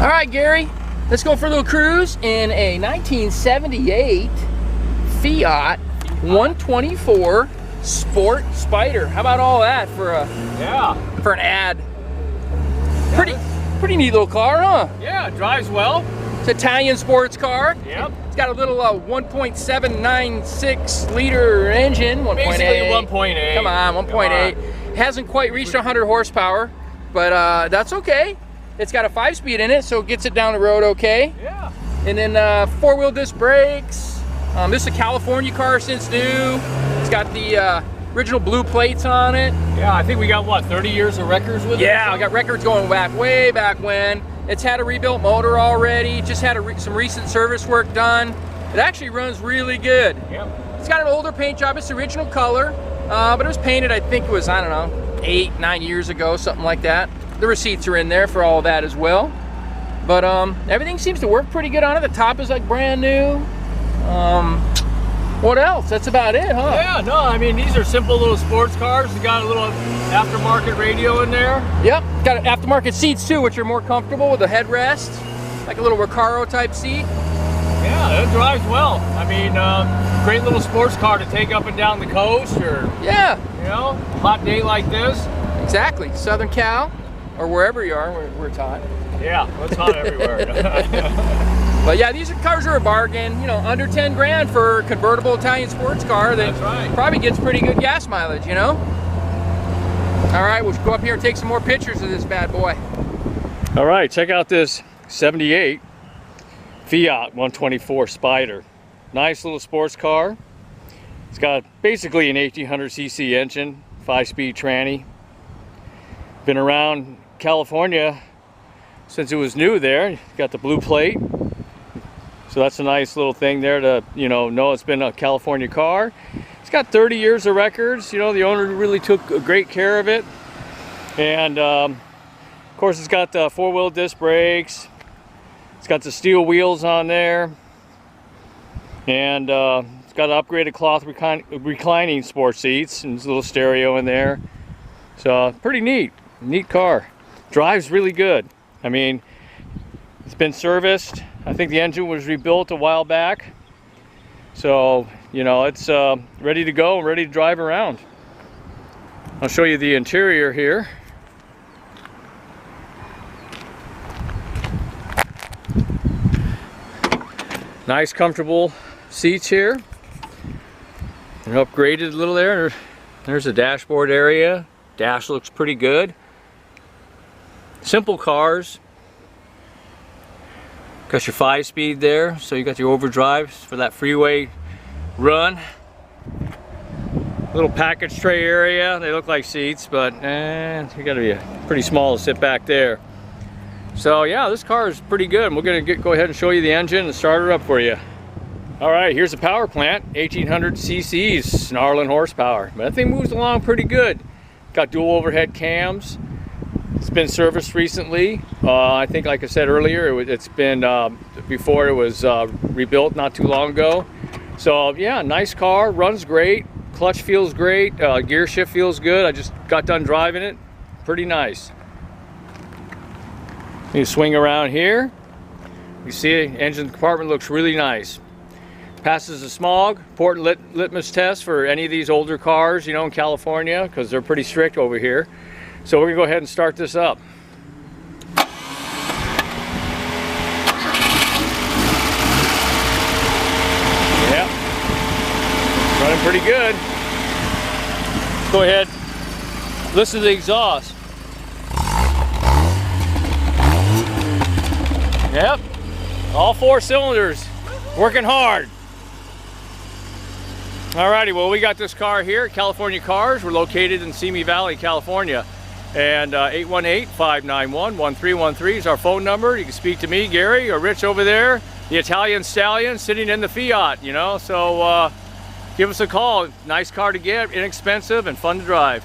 All right, Gary, let's go for a little cruise in a 1978 Fiat 124 Sport Spider. How about all that for an ad? Pretty neat little car, huh? Yeah, it drives well. It's an Italian sports car. Yep. It's got a little 1.796 liter engine. 1.8. Basically 1.8. Come on, 1.8. Hasn't quite reached 100 horsepower, but that's okay. It's got a 5-speed in it, so it gets it down the road okay. Yeah. And then 4-wheel disc brakes. This is a California car since new. It's got the original blue plates on it. Yeah, I think we got, what, 30 years of records with it? Yeah, I got records going back, way back when. It's had a rebuilt motor already. Just had some recent service work done. It actually runs really good. Yep. It's got an older paint job. It's the original color, but it was painted, I think it was, I don't know, 8-9 years ago, something like that. The receipts are in there for all of that as well. But everything seems to work pretty good on it. The top is like brand new. What else? That's about it, huh? Yeah, no, I mean, these are simple little sports cars. They got a little aftermarket radio in there. Yep, got aftermarket seats too, which are more comfortable with a headrest, like a little Recaro type seat. Yeah, it drives well. I mean, great little sports car to take up and down the coast, or yeah, you know, hot day like this. Exactly, Southern Cal, or wherever you are, we're taught. Yeah, it's hot everywhere. But yeah, these cars are a bargain. You know, under 10 grand for a convertible Italian sports car that probably gets pretty good gas mileage, you know? All right, we'll go up here and take some more pictures of this bad boy. All right, check out this 78 Fiat 124 Spider. Nice little sports car. It's got basically an 1800cc engine, 5-speed tranny. Been around California since it was new there. Got the blue plate. So that's a nice little thing there to, you know it's been a California car. It's got 30 years of records. You know, the owner really took great care of it. And of course, it's got the 4-wheel disc brakes. It's got the steel wheels on there. And it's got upgraded cloth reclining sports seats and a little stereo in there. So pretty neat car. Drives really good. I mean, it's been serviced. I think the engine was rebuilt a while back. So, you know, it's ready to go and ready to drive around. I'll show you the interior here. Nice comfortable seats here. They're upgraded a little there. There's the dashboard area. Dash looks pretty good. Simple cars. Got your 5-speed there, so you got your overdrive for that freeway run. Little package tray area. They look like seats, but you gotta be pretty small to sit back there. So yeah, this car is pretty good. We're gonna go ahead and show you the engine and start her up for you. All right, here's the power plant, 1800 cc's, snarling horsepower. But that thing moves along pretty good. Got dual overhead cams. It's been serviced recently. I think, like I said earlier, it's been before it was rebuilt not too long ago. So yeah, nice car, runs great, clutch feels great, gear shift feels good. I just got done driving it, pretty nice. You swing around here. You see the engine compartment looks really nice. Passes the smog, important litmus test for any of these older cars, you know, in California, because they're pretty strict over here. So we're gonna go ahead and start this up. Yeah, running pretty good. Go ahead, listen to the exhaust. Yep, all 4 cylinders, working hard. Alrighty, well, we got this car here at California Cars. We're located in Simi Valley, California. And 818-591-1313 is our phone number. You can speak to me, Gary, or Rich over there, the Italian stallion sitting in the Fiat, you know. So give us a call. Nice car to get, inexpensive and fun to drive.